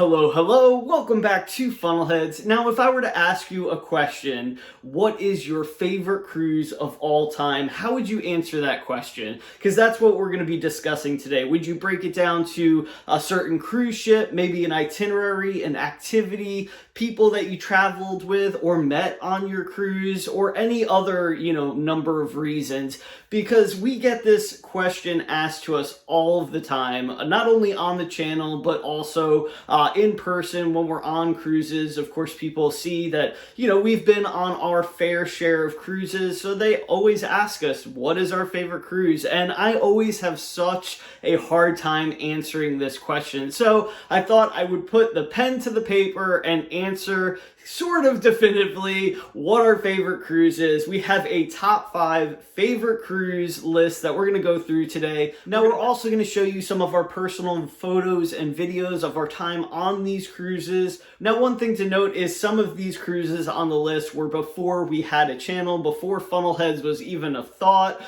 Hello, hello, welcome back to Funnelheads. Now, if I were to ask you a question, what is your favorite cruise of all time? How would you answer that question? Because that's what we're going to be discussing today. Would you break it down to a certain cruise ship, maybe an itinerary, an activity, people that you traveled with or met on your cruise, or any other, number of reasons? Because we get this question asked to us all of the time, not only on the channel, but also in person when we're on cruises. Of course, people see that, we've been on our fair share of cruises, so they always ask us, what is our favorite cruise? And I always have such a hard time answering this question. So I thought I would put the pen to the paper and answer sort of definitively what our favorite cruise is. We have a top 5 favorite cruise list that we're going to go through today. Now, we're also going to show you some of our personal photos and videos of our time on these cruises. Now, one thing to note is some of these cruises on the list were before we had a channel, before Funnelheads was even a thought.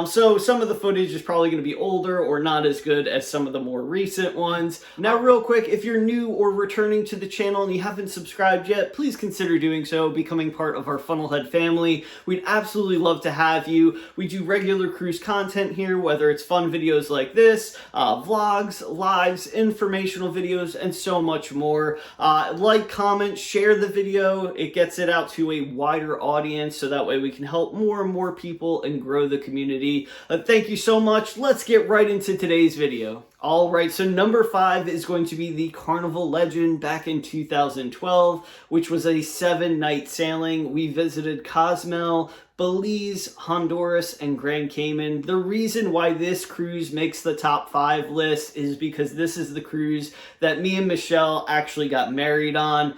So some of the footage is probably going to be older or not as good as some of the more recent ones. Now, real quick, if you're new or returning to the channel and you haven't subscribed yet, please consider doing so, becoming part of our Funnelhead family. We'd absolutely love to have you. We do regular cruise content here, whether it's fun videos like this, vlogs, lives, informational videos, and so much more. Like, comment, share the video. It gets it out to a wider audience, so that way we can help more and more people and grow the community. Thank you so much. Let's get right into today's video. Alright, so number 5 is going to be the Carnival Legend back in 2012, which was a 7-night sailing. We visited Cozumel, Belize, Honduras, and Grand Cayman. The reason why this cruise makes the top 5 list is because this is the cruise that me and Michelle actually got married on.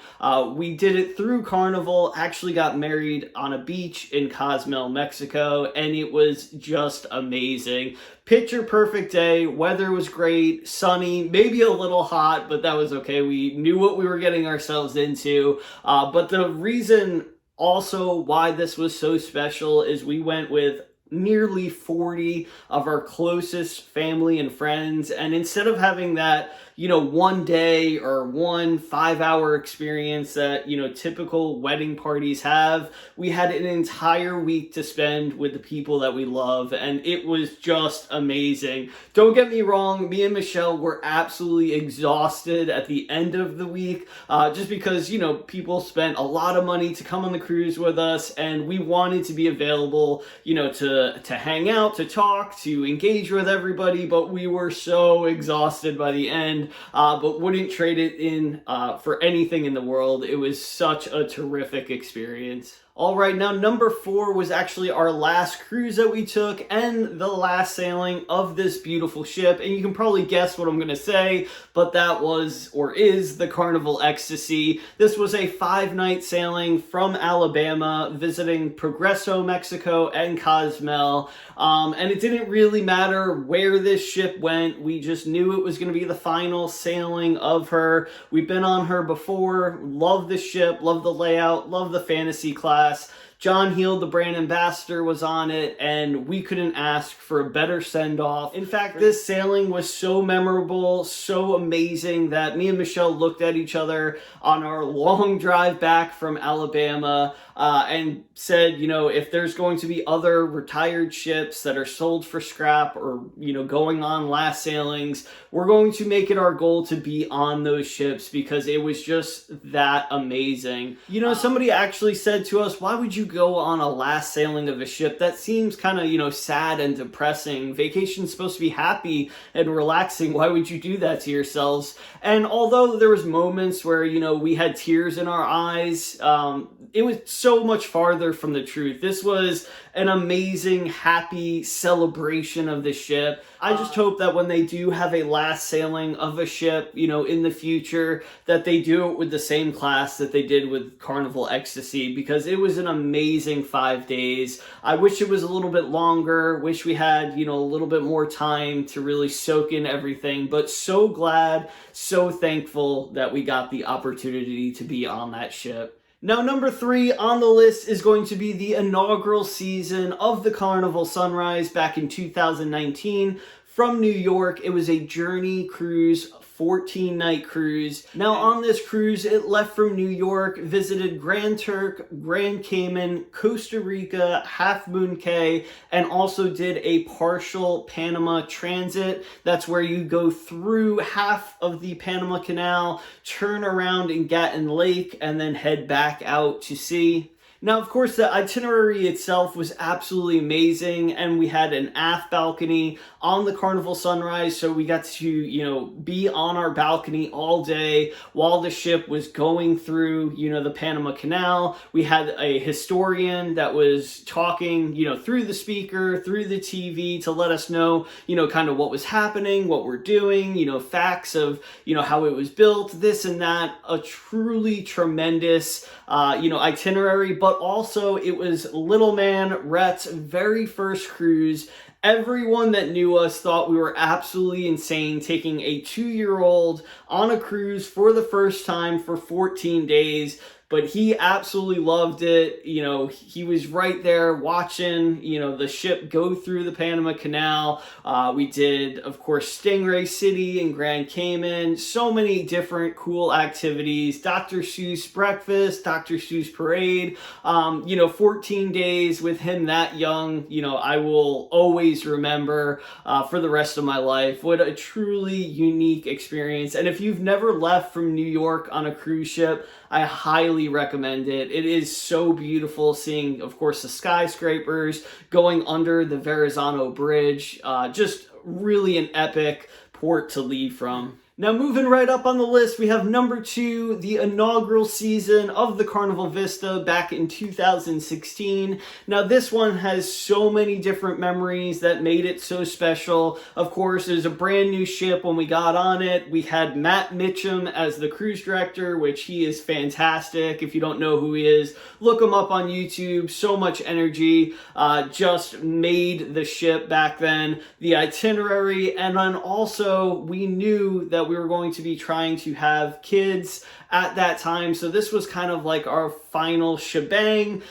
We did it through Carnival, actually got married on a beach in Cozumel, Mexico, and it was just amazing. Picture perfect day, weather was great, sunny, maybe a little hot, but that was okay. We knew what we were getting ourselves into. But the reason also why this was so special is we went with nearly 40 of our closest family and friends, and instead of having that one day or 1 5-hour experience that typical wedding parties have, we had an entire week to spend with the people that we love, and it was just amazing. Don't get me wrong, me and Michelle were absolutely exhausted at the end of the week, just because people spent a lot of money to come on the cruise with us, and we wanted to be available to hang out, to talk, to engage with everybody, but we were so exhausted by the end. But wouldn't trade it in for anything in the world. It was such a terrific experience. Alright, now number 4 was actually our last cruise that we took and the last sailing of this beautiful ship. And you can probably guess what I'm going to say, but that was, or is, the Carnival Ecstasy. This was a 5-night sailing from Alabama, visiting Progreso, Mexico, and Cozumel. And it didn't really matter where this ship went. We just knew it was going to be the final sailing of her. We've been on her before. Love the ship, love the layout, love the fantasy class. John Heald, the brand ambassador, was on it, and we couldn't ask for a better send-off. In fact, this sailing was so memorable, so amazing, that me and Michelle looked at each other on our long drive back from Alabama and said, if there's going to be other retired ships that are sold for scrap or, going on last sailings, we're going to make it our goal to be on those ships because it was just that amazing. Somebody actually said to us, why would you go on a last sailing of a ship? That seems kind of, sad and depressing. Vacation's supposed to be happy and relaxing. Why would you do that to yourselves? And although there was moments where, we had tears in our eyes, it was so much farther from the truth. This was an amazing, happy celebration of the ship. I just hope that when they do have a last sailing of a ship, in the future, that they do it with the same class that they did with Carnival Ecstasy, because it was an amazing 5 days. I wish it was a little bit longer, wish we had, a little bit more time to really soak in everything, but so glad, so thankful that we got the opportunity to be on that ship. Now, number 3 on the list is going to be the inaugural season of the Carnival Sunrise back in 2019. from New York. It was a Journey cruise, 14-night cruise. Now on this cruise, it left from New York, visited Grand Turk, Grand Cayman, Costa Rica, Half Moon Cay, and also did a partial Panama transit. That's where you go through half of the Panama Canal, turn around in Gatun Lake, and then head back out to sea. Now, of course, the itinerary itself was absolutely amazing, and we had an aft balcony on the Carnival Sunrise, so we got to, be on our balcony all day while the ship was going through, the Panama Canal. We had a historian that was talking, through the speaker, through the TV to let us know, kind of what was happening, what we're doing, facts of, how it was built, this and that. A truly tremendous, itinerary, but also it was little man Rhett's very first cruise. Everyone that knew us thought we were absolutely insane taking a 2-year-old on a cruise for the first time for 14 days. But he absolutely loved it. He was right there watching, the ship go through the Panama Canal. We did, of course, Stingray City and Grand Cayman. So many different cool activities. Dr. Seuss breakfast, Dr. Seuss parade. 14 days with him that young, I will always remember for the rest of my life. What a truly unique experience. And if you've never left from New York on a cruise ship, I highly recommend it. It is so beautiful seeing, of course, the skyscrapers going under the Verrazano Bridge. Just really an epic port to leave from. Now, moving right up on the list, we have number 2, the inaugural season of the Carnival Vista back in 2016. Now, this one has so many different memories that made it so special. Of course, it was a brand new ship when we got on it. We had Matt Mitchum as the cruise director, which he is fantastic. If you don't know who he is, look him up on YouTube. So much energy, just made the ship back then. The itinerary, and then also we knew that we were going to be trying to have kids at that time. So this was kind of like our final shebang,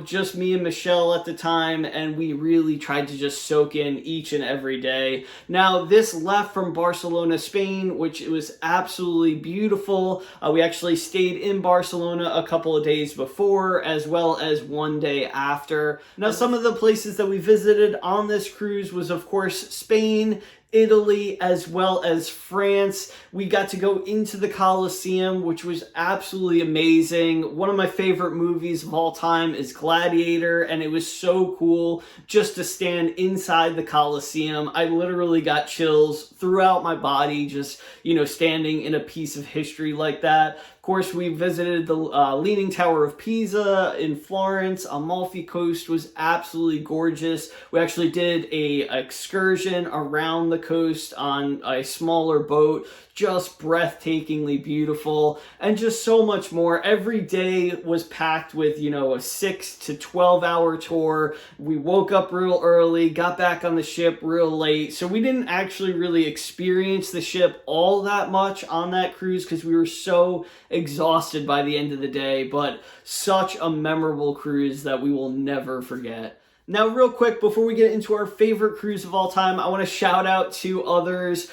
just me and Michelle at the time, and we really tried to just soak in each and every day. Now, this left from Barcelona, Spain, which it was absolutely beautiful. We actually stayed in Barcelona a couple of days before, as well as one day after. Now, some of the places that we visited on this cruise was, of course, Spain, Italy, as well as France. We got to go into the Colosseum, which was absolutely amazing. One of my favorite movies of all time is Gladiator, and it was so cool just to stand inside the Colosseum. I literally got chills throughout my body just, standing in a piece of history like that. Of course, we visited the Leaning Tower of Pisa in Florence. Amalfi Coast was absolutely gorgeous. We actually did a excursion around the coast on a smaller boat. Just breathtakingly beautiful, and just so much more. Every day was packed with, a 6 to 12 hour tour. We woke up real early, got back on the ship real late, so we didn't actually really experience the ship all that much on that cruise because we were so exhausted by the end of the day, but such a memorable cruise that we will never forget. Now, real quick, before we get into our favorite cruise of all time, I want to shout out to others,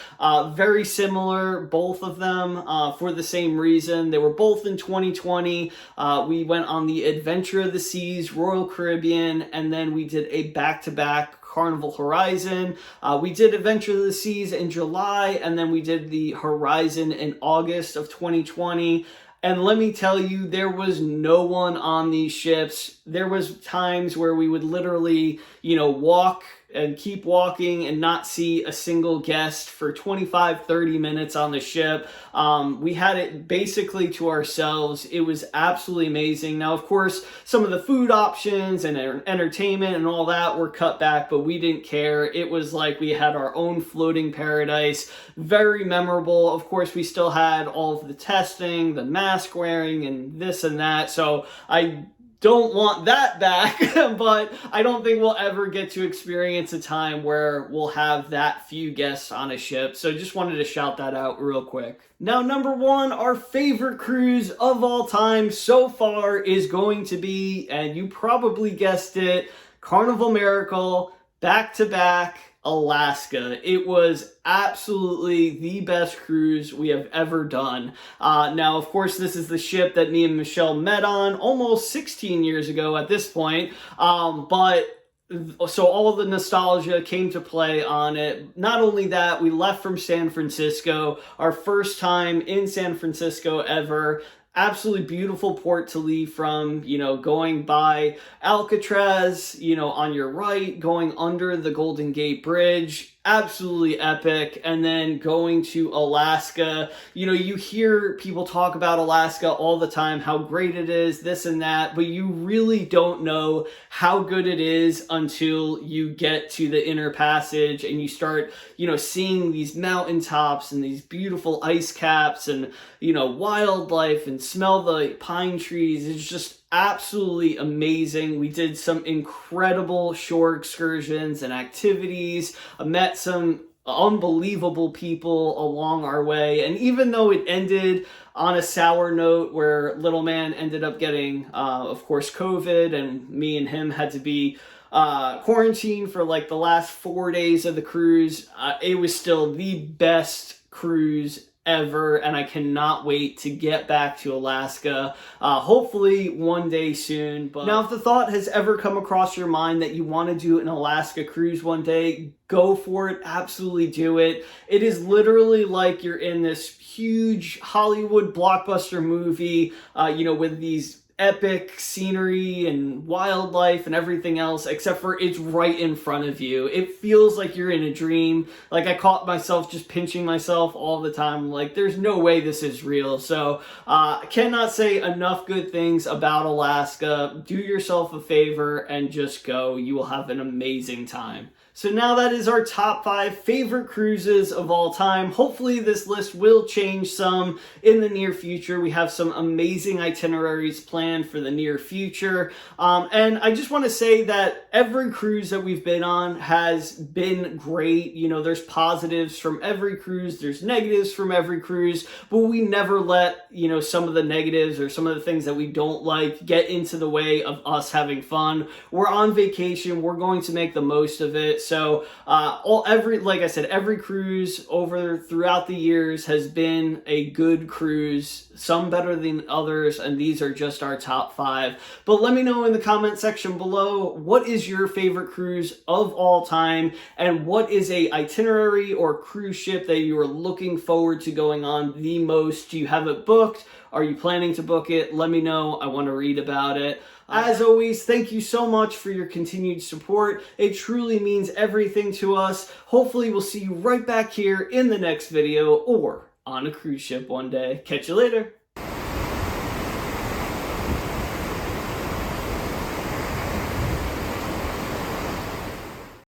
very similar, both of them, for the same reason. They were both in 2020. We went on the Adventure of the Seas, Royal Caribbean, and then we did a back-to-back Carnival Horizon. We did Adventure of the Seas in July, and then we did the Horizon in August of 2020. And let me tell you, there was no one on these ships. There was times where we would literally, walk and keep walking and not see a single guest for 25, 30 minutes on the ship. We had it basically to ourselves. It was absolutely amazing. Now, of course, some of the food options and entertainment and all that were cut back, but we didn't care. It was like we had our own floating paradise. Very memorable. Of course, we still had all of the testing, the mask wearing, and this and that. So I don't want that back, but I don't think we'll ever get to experience a time where we'll have that few guests on a ship. So just wanted to shout that out real quick. Now, number 1, our favorite cruise of all time so far is going to be, and you probably guessed it, Carnival Miracle, back to back Alaska. It was absolutely the best cruise we have ever done. Now, of course, this is the ship that me and Michelle met on almost 16 years ago at this point. But so all of the nostalgia came to play on it. Not only that, we left from San Francisco, our first time in San Francisco ever. Absolutely beautiful port to leave from, going by Alcatraz, on your right, going under the Golden Gate Bridge. Absolutely epic. And then going to Alaska, you hear people talk about Alaska all the time, how great it is, this and that, but you really don't know how good it is until you get to the Inner Passage and you start, seeing these mountaintops and these beautiful ice caps and, wildlife and smell the pine trees. It's just absolutely amazing. We did some incredible shore excursions and activities. I met some unbelievable people along our way. And even though it ended on a sour note where little man ended up getting, of course, COVID, and me and him had to be quarantined for like the last 4 days of the cruise, it was still the best cruise ever, and I cannot wait to get back to Alaska, hopefully one day soon. But now, if the thought has ever come across your mind that you want to do an Alaska cruise one day, go for it. Absolutely do it. It is literally like you're in this huge Hollywood blockbuster movie, with these epic scenery and wildlife and everything else, except for it's right in front of you. It feels like you're in a dream. Like, I caught myself just pinching myself all the time. Like, there's no way this is real. So I cannot say enough good things about Alaska. Do yourself a favor and just go. You will have an amazing time. So now that is our top 5 favorite cruises of all time. Hopefully this list will change some in the near future. We have some amazing itineraries planned for the near future. And I just want to say that every cruise that we've been on has been great. There's positives from every cruise, there's negatives from every cruise, but we never let, some of the negatives or some of the things that we don't like get into the way of us having fun. We're on vacation, we're going to make the most of it. So like I said, every cruise throughout the years has been a good cruise, some better than others, and these are just our top 5. But let me know in the comment section below, what is your favorite cruise of all time, and what is a itinerary or cruise ship that you are looking forward to going on the most? Do you have it booked? Are you planning to book it? Let me know. I want to read about it. As always, thank you so much for your continued support. It truly means everything to us. Hopefully, we'll see you right back here in the next video or on a cruise ship one day. Catch you later.